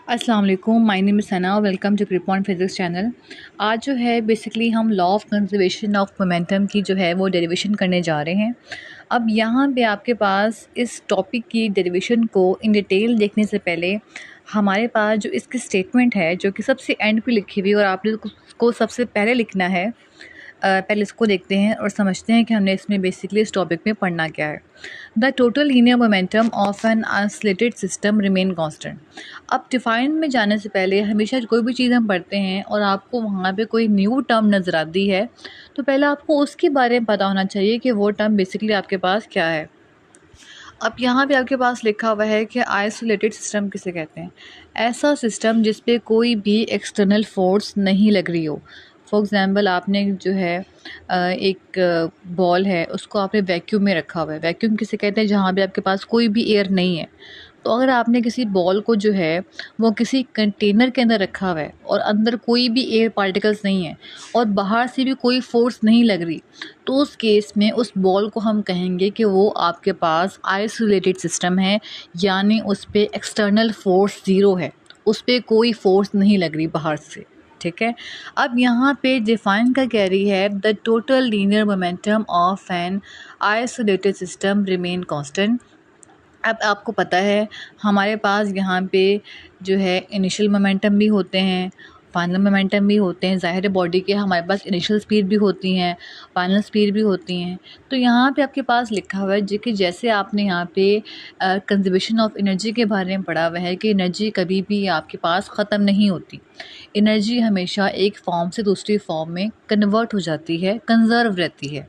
अस्सलाम वालेकुम, my name is Sana, welcome to grip on physics channel. आज जो है बेसिकली हम law of conservation of momentum की जो है वो डेरिवेशन करने जा रहे हैं। अब यहाँ पे आपके पास इस टॉपिक की डेरिवेशन को इन डिटेल देखने से पहले हमारे पास जो इसकी स्टेटमेंट है जो कि सबसे एंड पे लिखी हुई है और आपने उसको सबसे पहले लिखना है। पहले इसको देखते हैं और समझते हैं कि हमने इसमें बेसिकली इस टॉपिक में पढ़ना क्या है। The total linear momentum of N isolated system remain constant. अब डिफाइन में जाने से पहले हमेशा कोई भी चीज़ हम पढ़ते हैं और आपको वहाँ पे कोई न्यू टर्म नज़र आती है तो पहले आपको उसके बारे में पता होना चाहिए कि वो टर्म बेसिकली आपके पास क्या है। अब यहाँ पे आपके पास लिखा हुआ है कि आइसोलेटेड सिस्टम किसे कहते हैं। ऐसा सिस्टम जिस पे कोई भी एक्सटर्नल फोर्स नहीं लग रही हो। फॉर एग्ज़ाम्पल आपने जो है एक बॉल है उसको आपने वैक्यूम में रखा हुआ है। वैक्यूम किसे कहते हैं, जहाँ पे आपके पास कोई भी एयर नहीं है। तो अगर आपने किसी बॉल को जो है वो किसी कंटेनर के अंदर रखा हुआ है और अंदर कोई भी एयर पार्टिकल्स नहीं है और बाहर से भी कोई फोर्स नहीं लग रही, तो उस केस में उस बॉल को हम कहेंगे कि वो आपके पास आइसोलेटेड सिस्टम है, यानी उस पर एक्सटर्नल फोर्स ज़ीरो है, उस पर कोई फोर्स नहीं लग रही बाहर से। ठीक है। अब यहाँ पे डिफाइन का कह रही है the total linear momentum of N isolated system remain constant. अब आपको पता है हमारे पास यहाँ पे जो है इनिशियल मोमेंटम भी होते हैं, फाइनल मोमेंटम भी होते हैं। ज़ाहिर है बॉडी के हमारे पास इनिशियल स्पीड भी होती हैं, फाइनल स्पीड भी होती हैं। तो यहाँ पे आपके पास लिखा हुआ है जो कि जैसे आपने यहाँ पे कंजर्वेशन ऑफ एनर्जी के बारे में पढ़ा हुआ है कि एनर्जी कभी भी आपके पास ख़त्म नहीं होती। एनर्जी हमेशा एक फॉर्म से दूसरी फॉर्म में कन्वर्ट हो जाती है, कंज़र्व रहती है।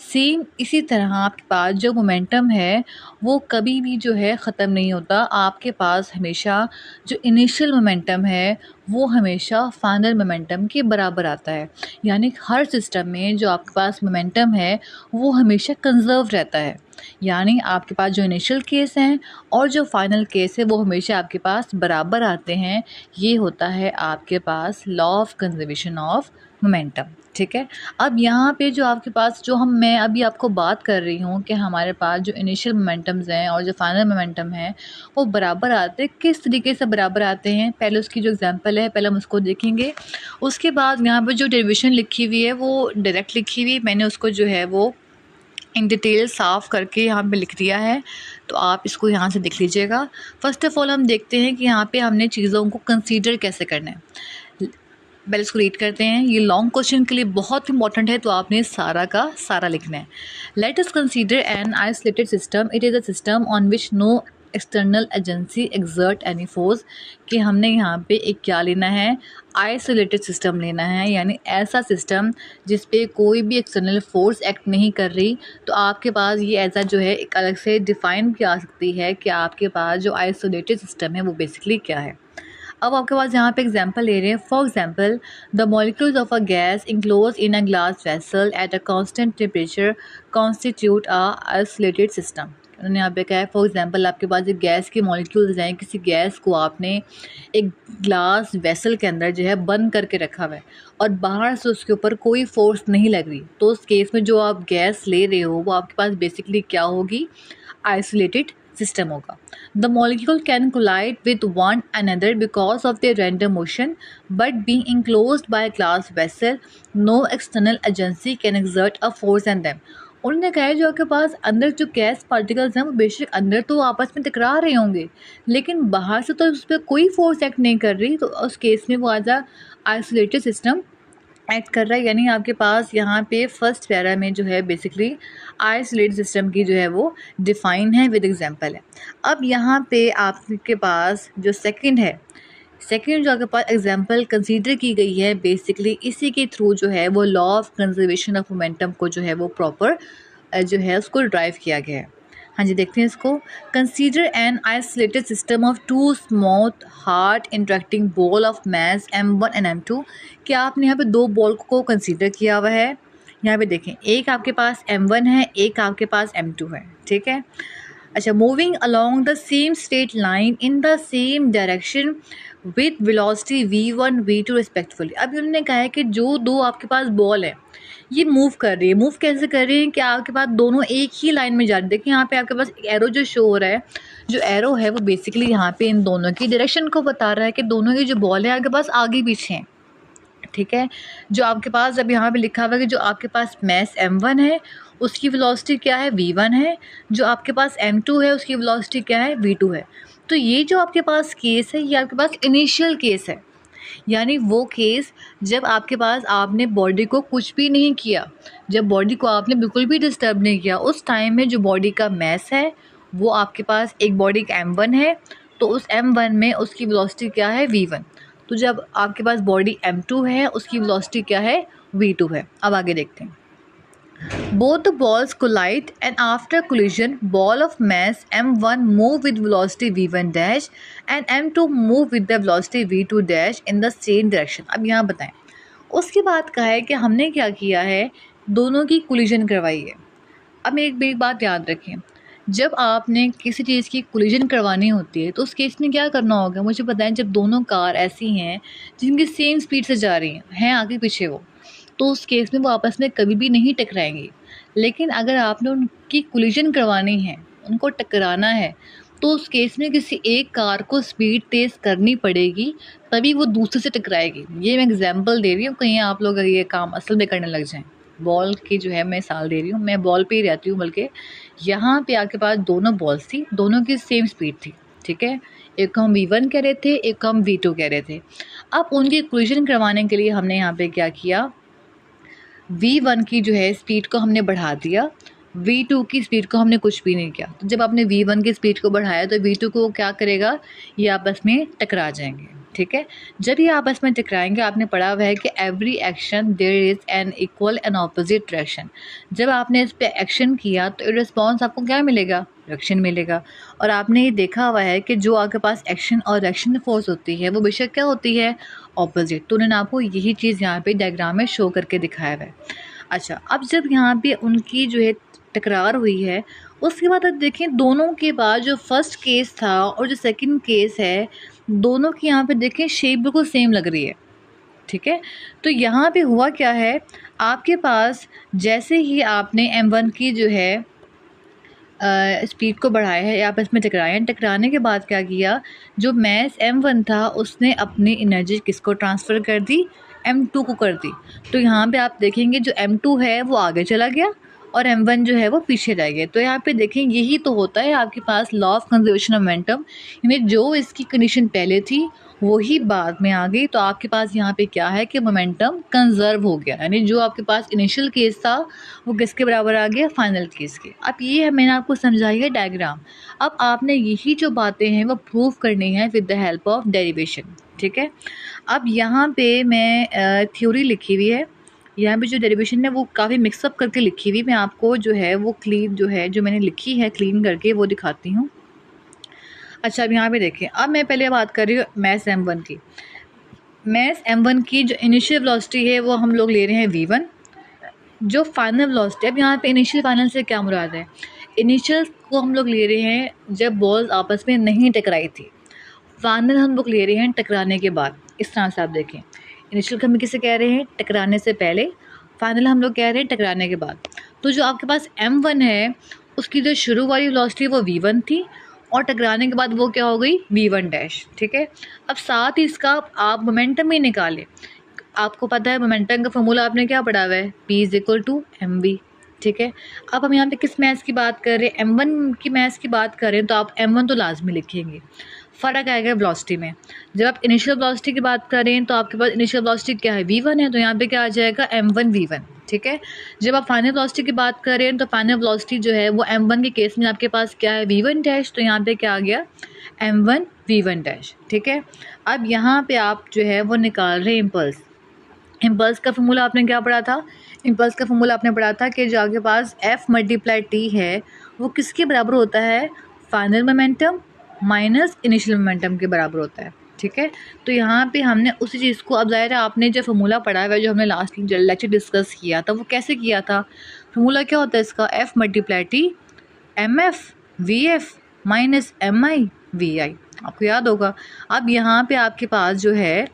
सेम इसी तरह आपके पास जो मोमेंटम है वो कभी भी जो है ख़त्म नहीं होता। आपके पास हमेशा जो इनिशियल मोमेंटम है वो हमेशा फाइनल मोमेंटम के बराबर आता है। यानी हर सिस्टम में जो आपके पास मोमेंटम है वो हमेशा कंज़र्व रहता है। यानी आपके पास जो इनिशियल केस हैं और जो फाइनल केस है वो हमेशा आपके पास बराबर आते हैं। ये होता है आपके पास law of conservation of momentum. ठीक है। अब यहाँ पे जो आपके पास जो मैं अभी आपको बात कर रही हूँ कि हमारे पास जो इनिशियल मोमेंटम्स हैं और जो फाइनल मोमेंटम है वो बराबर आते हैं। किस तरीके से बराबर आते हैं, पहले उसकी जो एग्जांपल है पहले हम उसको देखेंगे। उसके बाद यहाँ पर जो डेरिवेशन लिखी हुई है वो डायरेक्ट लिखी हुई, मैंने उसको जो है वो इन डिटेल साफ़ करके यहाँ पे लिख दिया है, तो आप इसको यहाँ से देख लीजिएगा। फ़र्स्ट ऑफ़ ऑल हम देखते हैं कि यहाँ पे हमने चीज़ों को कंसीडर कैसे करना है। पहले इसको रीड करते हैं। ये लॉन्ग क्वेश्चन के लिए बहुत इंपॉर्टेंट है, तो आपने सारा का सारा लिखना है। Let us consider an isolated system, it is a system on which no external agency exert any force. कि हमने यहाँ पे एक क्या लेना है, आइसोलेटेड सिस्टम लेना है, यानी ऐसा सिस्टम जिस पे कोई भी एक्सटर्नल फोर्स एक्ट नहीं कर रही। तो आपके पास ये ऐसा जो है एक अलग से डिफ़ाइन किया जा सकती है कि आपके पास जो आइसोलेटेड सिस्टम है वो बेसिकली क्या है। अब आपके पास यहाँ पे एग्जांपल ले रहे हैं। For example the molecules of a gas enclose in a glass vessel at a constant temperature constitute a isolated system. उन्होंने यहाँ पे कहा है फॉर एग्जांपल आपके पास एक गैस के मॉलिक्यूल्स हैं, किसी गैस को आपने एक ग्लास वेसल के अंदर जो है बंद करके रखा हुआ है और बाहर से उसके ऊपर कोई फोर्स नहीं लग रही, तो उस केस में जो आप गैस ले रहे हो वो आपके पास बेसिकली क्या होगी, आइसोलेटेड सिस्टम होगा। The molecule can collide with one another because of their random motion, but being enclosed by a glass vessel, no external agency can exert a force on them. उन्होंने कहा है जो आपके पास अंदर जो गैस पार्टिकल्स हैं वो बेशक अंदर तो आपस में टकरा रहे होंगे, लेकिन बाहर से तो उस पर कोई फोर्स एक्ट नहीं कर रही, तो उस केस में वो as a isolated system act कर रहा है। यानी आपके पास यहाँ पे फर्स्ट पैरा में जो है बेसिकली आइसोलेटेड सिस्टम की जो है वो डिफ़ाइन है विद एग्जांपल है। अब यहाँ पे आपके पास जो सेकंड है, सेकंड जो आपके पास एग्जांपल कंसीडर की गई है, बेसिकली इसी के थ्रू जो है वो law of conservation of momentum को जो है वो प्रॉपर जो है उसको ड्राइव किया गया है। हाँ जी, देखते हैं इसको। Consider an isolated system of two smooth hard interacting ball of mass m1 and m2। क्या आपने यहाँ पे दो बॉल को कंसीडर किया हुआ है। यहाँ पे देखें, एक आपके पास m1 है, एक आपके पास m2 है। ठीक है। अच्छा, moving along the same straight line in the same direction with velocity v1 v2 respectfully. अब उन्होंने कहा है कि जो दो आपके पास बॉल है ये मूव कर रही है। मूव कैसे कर रही है कि आपके पास दोनों एक ही लाइन में जा रही है। देखिए यहाँ पे आपके पास एरो जो शो हो रहा है, जो एरो है वो बेसिकली यहाँ पे इन दोनों की डायरेक्शन को बता रहा है कि दोनों की जो बॉल है आपके पास आगे पीछे हैं। ठीक है, जो आपके पास अब यहाँ पे लिखा हुआ है कि जो आपके पास मास m1 है उसकी वेलोसिटी क्या है, v1 है। जो आपके पास m2 है उसकी वेलोसिटी क्या है, v2 है। तो ये जो आपके पास केस है ये आपके पास इनिशियल केस है, यानी वो केस जब आपके पास आपने बॉडी को कुछ भी नहीं किया, जब बॉडी को आपने बिल्कुल भी डिस्टर्ब नहीं किया, उस टाइम में जो बॉडी का मास है वो आपके पास एक बॉडी का m1 है, तो उस m1 में उसकी वेलोसिटी क्या है, v1। तो जब आपके पास बॉडी m2 है उसकी वेलोसिटी क्या है, v2 है। अब आगे देखते हैं। Both the balls collide and after collision, ball of mass m1 move with velocity v1 dash and m2 move with the velocity v2 dash in the same direction। अब यहाँ बताएं, उसके बाद कहा है कि हमने क्या किया है, दोनों की कोलिजन करवाई है। अब एक बात याद रखें, जब आपने किसी चीज़ की कोलिजन करवानी होती है तो उस केस में क्या करना होगा, मुझे बताएं। जब दोनों कार ऐसी हैं जिनकी सेम स्पीड से जा रही हैं आगे पीछे वो, तो उस केस में वो आपस में कभी भी नहीं टकराएंगी। लेकिन अगर आपने उनकी कोलिजन करवानी है, उनको टकराना है, तो उस केस में किसी एक कार को स्पीड तेज़ करनी पड़ेगी, तभी वो दूसरे से टकराएगी। ये मैं एग्जांपल दे रही हूँ, कहीं आप लोग ये काम असल में करने लग जाएं। बॉल की जो है मैं मिसाल दे रही हूँ, मैं बॉल पे ही रहती हूँ, बल्कि यहाँ पे आपके पास दोनों बॉल्स थी, दोनों की सेम स्पीड थी। ठीक है, एक को हम v1 कह रहे थे, एक को हम v2 कह रहे थे। अब उनकी कोलिजन करवाने के लिए हमने यहाँ पे क्या किया, v1 की जो है स्पीड को हमने बढ़ा दिया, v2 की स्पीड को हमने कुछ भी नहीं किया। तो जब आपने v1 की स्पीड को बढ़ाया तो v2 को क्या करेगा, ये आपस में टकरा जाएंगे। ठीक है, जब ये आपस में टकराएंगे, आपने पढ़ा हुआ है कि every action there is an equal and opposite reaction. जब आपने इस पर एक्शन किया तो रिस्पॉन्स आपको क्या मिलेगा, रिएक्शन मिलेगा। और आपने ये देखा हुआ है कि जो आपके पास एक्शन और रिएक्शन फोर्स होती है वो बेशक क्या होती है, ऑपोजिट। तो उन्होंने आपको यही चीज़ यहाँ पे डायग्राम में शो करके दिखाया हुआ है। अच्छा, अब जब यहाँ पे उनकी जो है टकरार हुई है, उसके बाद अब देखें दोनों के बाद जो फर्स्ट केस था और जो सेकंड केस है, दोनों की यहाँ पे देखें शेप बिल्कुल सेम लग रही है। ठीक है, तो यहाँ पे हुआ क्या है, आपके पास जैसे ही आपने m1 की जो है स्पीड को बढ़ाया है या आपस में टकराए, टकराने के बाद क्या किया, जो मास m1 था उसने अपनी एनर्जी किसको ट्रांसफ़र कर दी, m2 को कर दी। तो यहाँ पे आप देखेंगे जो m2 है वो आगे चला गया और m1 जो है वो पीछे रह गए। तो यहाँ पे देखें यही तो होता है आपके पास law of conservation of momentum, यानी जो इसकी कंडीशन पहले थी वही बाद में आ गई। तो आपके पास यहाँ पे क्या है कि मोमेंटम कंजर्व हो गया, यानी जो आपके पास इनिशियल केस था वो किसके बराबर आ गया, फाइनल केस के। अब ये है मैंने आपको समझाई है डायग्राम। अब आपने यही जो बातें हैं वो प्रूव करनी है with the help of derivation. ठीक है, अब यहाँ पे मैं थ्योरी लिखी हुई है, यहाँ पे जो डेरिवेशन है वो काफ़ी मिक्सअप करके लिखी हुई, मैं आपको जो है वो क्लीन जो है जो मैंने लिखी है क्लीन करके वो दिखाती हूँ। अच्छा, अब यहाँ पे देखें, अब मैं पहले बात कर रही हूँ मास m1 की। मास m1 की जो इनिशियल वेलोसिटी है वो हम लोग ले रहे हैं v1, जो फाइनल वेलोसिटी। अब यहाँ पे इनिशियल फाइनल से क्या मुराद है, इनिशियल को हम लोग ले रहे हैं जब बॉल्स आपस में नहीं टकराई थी, फाइनल हम लोग ले रहे हैं टकराने के बाद। इस तरह से आप देखें, इनिशियल हम किसे कह रहे हैं, टकराने से पहले, फाइनल हम लोग कह रहे हैं टकराने के बाद। तो जो आपके पास m1 है उसकी जो शुरू वाली वेलोसिटी वो v1 थी और टकराने के बाद वो क्या हो गई, v1 डैश। ठीक है, अब साथ ही इसका आप मोमेंटम ही निकालें। आपको पता है मोमेंटम का फॉर्मूला आपने क्या पढ़ा हुआ है, p = mv। ठीक है, अब हम यहाँ पे किस मैथ्स की बात कर रहे हैं, m1 की मैथ्स की बात कर रहे हैं, तो आप m1 तो लाजमी लिखेंगे। फ़र्क आएगा वेलोसिटी में। जब आप इनिशियल वेलोसिटी की बात कर रहे हैं तो आपके पास इनिशियल वेलोसिटी क्या है, v1 है, तो यहाँ पे क्या आ जाएगा, m1 v1। ठीक है, जब आप फाइनल वेलोसिटी की बात कर रहे हैं तो फाइनल वेलोसिटी जो है वो m1 के केस में आपके पास क्या है, v1 डैश, तो यहाँ पे क्या आ गया, m1 v1 डैश। ठीक है, अब यहाँ पे आप जो है वो निकाल रहे हैं इम्पल्स। इम्पल्स का फॉर्मूला आपने क्या पढ़ा था, इम्पल्स का फॉर्मूला आपने पढ़ा था कि जो आपके पास f × t है वो किसके बराबर होता है, final momentum minus initial momentum के बराबर होता है। ठीक है, तो यहाँ पे हमने उसी चीज़ को, अब ज़ाहिर है आपने जो फॉर्मूला पढ़ा है जो हमने लास्ट लेक्चर डिस्कस किया था वो कैसे किया था, फॉर्मूला क्या होता है इसका, f × t mf V F minus M I V I, आपको याद होगा। अब यहाँ पे आपके पास जो है,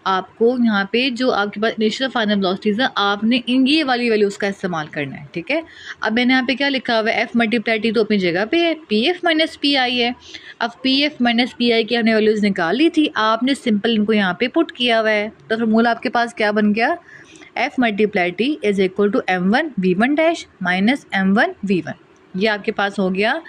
आपको यहाँ पे जो आपके पास इनिशियल फाइनल वेलोसिटीज़ है, आपने इन ये वाली वैल्यूज़ का इस्तेमाल करना है, ठीक है। अब मैंने यहाँ पे क्या लिखा हुआ है, एफ मल्टीप्लाई टी तो अपनी जगह पे है, P F minus P I है। अब P F minus P I की हमने वैल्यूज़ निकाल ली थी, आपने सिंपल इनको यहाँ पे पुट किया हुआ है, तो फॉर्मूला आपके पास क्या बन गया, F multiply T is equal to M one V one dash minus M one V one. ये आपके पास हो गया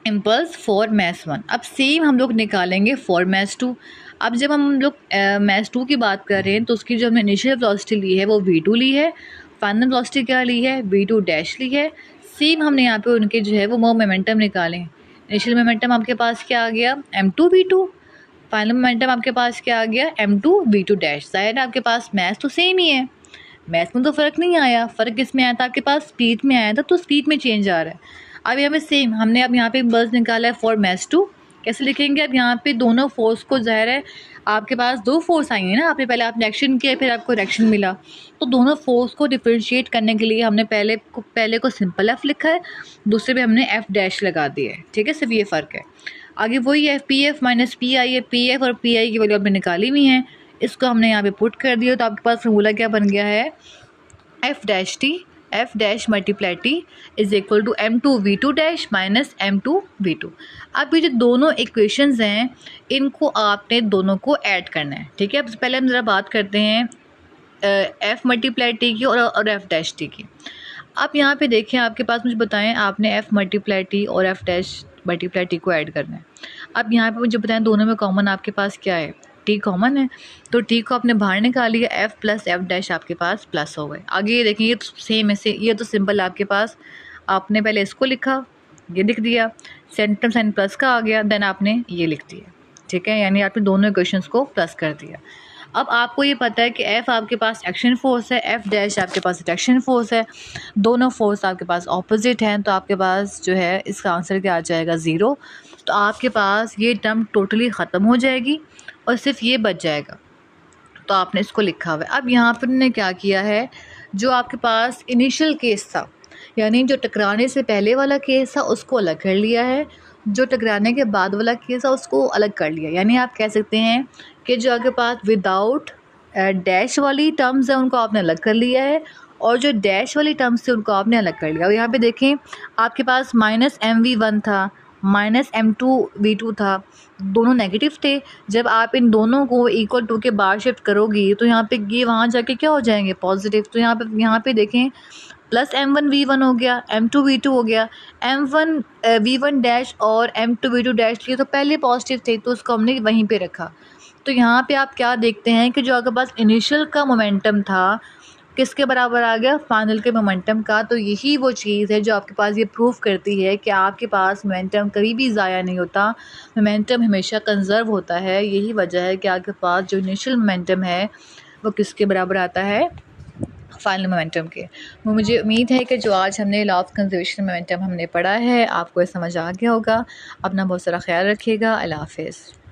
इम्पल्स फॉर मैथ्स 1। अब सेम हम लोग निकालेंगे फॉर मैथ्स 2। अब जब हम लोग मैथ्स 2 की बात कर रहे हैं तो उसकी जो हमने इनिशियल वेलोसिटी ली है वो v2 ली है, फाइनल वेलोसिटी क्या ली है, v2 डैश ली है। सेम हमने यहाँ पे उनके जो है वो मोमेंटम निकालें। इनिशियल मोमेंटम आपके पास क्या आ गया, m2 v2, फाइनल मोमेंटम आपके पास क्या आ गया, m2 v2 डैश। जाहिर है आपके पास मैथ्स तो सेम ही है, मैथ्स में तो फ़र्क नहीं आया, फ़र्क किस में आया था, आपके पास स्पीड में आया था, तो स्पीड में चेंज आ रहा है। अब यहाँ पे सेम हमने अब यहाँ पे बस निकाला है फॉर मैथ्स 2। कैसे लिखेंगे, अब यहाँ पे दोनों फोर्स को, ज़ाहिर है आपके पास दो फोर्स आई हैं ना, आपने पहले आपने एक्शन किया फिर आपको रिएक्शन मिला, तो दोनों फोर्स को डिफरेंशिएट करने के लिए हमने पहले को सिंपल एफ लिखा है, दूसरे पे हमने एफ डैश लगा दिया है, ठीक है। सिर्फ ये फ़र्क है, आगे वही है P F minus P I है, पी एफ और पी आई की वैल्यू आपने निकाली हुई है, इसको हमने यहाँ पे पुट कर दिया, तो आपके पास फॉर्मूला क्या बन गया है, F dash T F dash multiply T is equal to M two V two dash minus M two V two. अब ये जो दोनों इक्वेशंस हैं इनको आपने दोनों को ऐड करना है, ठीक है। अब पहले हम ज़रा बात करते हैं एफ मल्टीप्लाई टी की और एफ डैश टी की। अब यहाँ पे देखें, आपके पास मुझे बताएं, आपने एफ मल्टीप्लाई टी और एफ डैश मल्टीप्लाई टी को ऐड करना है। अब यहाँ पे मुझे बताएं दोनों में कॉमन आपके पास क्या है, टी कॉमन है, तो टी को आपने बाहर निकाल लिया, एफ प्लस एफ डैश आपके पास प्लस हो गए। आगे ये देखिए, ये तो सेम है, ये तो सिंपल आपके पास, आपने पहले इसको लिखा, ये लिख दिया, सेंटर साइन प्लस का आ गया, देन आपने ये लिख दिया, ठीक है, यानी आपने दोनों इक्वेशंस को प्लस कर दिया। अब आपको ये पता है कि एफ आपके पास एक्शन फोर्स है, एफ डैश आपके पास रिएक्शन फोर्स है, दोनों फोर्स आपके पास ऑपोजिट हैं, तो आपके पास जो है इसका आंसर क्या आ जाएगा, 0। तो आपके पास ये टर्म टोटली ख़त्म हो जाएगी और सिर्फ ये बच जाएगा, तो आपने इसको लिखा हुआ है। अब यहाँ पर ने क्या किया है, जो आपके पास इनिशियल केस था, यानी जो टकराने से पहले वाला केस था उसको अलग कर लिया है, जो टकराने के बाद वाला केस है उसको अलग कर लिया। यानी आप कह सकते हैं कि जो आपके पास विदाउट डैश वाली टर्म्स है उनको आपने अलग कर लिया है, और जो डैश वाली टर्म्स थे उनको आपने अलग कर लिया। और यहाँ पे देखें, आपके पास माइनस mv1 था, माइनस m2v2 था, दोनों नेगेटिव थे। जब आप इन दोनों को इक्वल टू के बाहर शिफ्ट करोगी तो यहाँ पे ये वहाँ जाके क्या हो जाएंगे, पॉजिटिव। तो यहाँ पे देखें, प्लस m1v1 हो गया, m2v2 हो गया, m1v1 डैश और m2v2 डैश लिए तो पहले पॉजिटिव थे, तो उसको हमने वहीं पे रखा। तो यहाँ पे आप क्या देखते हैं कि जो आपके पास इनिशियल का मोमेंटम था किसके बराबर आ गया, फाइनल के मोमेंटम का। तो यही वो चीज़ है जो आपके पास ये प्रूफ करती है कि आपके पास मोमेंटम कभी भी ज़ाया नहीं होता, मोमेंटम हमेशा कंजर्व होता है। यही वजह है कि आपके पास जो इनिशियल मोमेंटम है वो किसके बराबर आता है, फाइनल मोमेंटम के। मुझे उम्मीद है कि जो आज हमने लॉ ऑफ कंजर्वेशन मोमेंटम हमने पढ़ा है आपको ये समझ आ गया होगा। अपना बहुत सारा ख्याल रखिएगा। अल्लाह हाफ़िज़।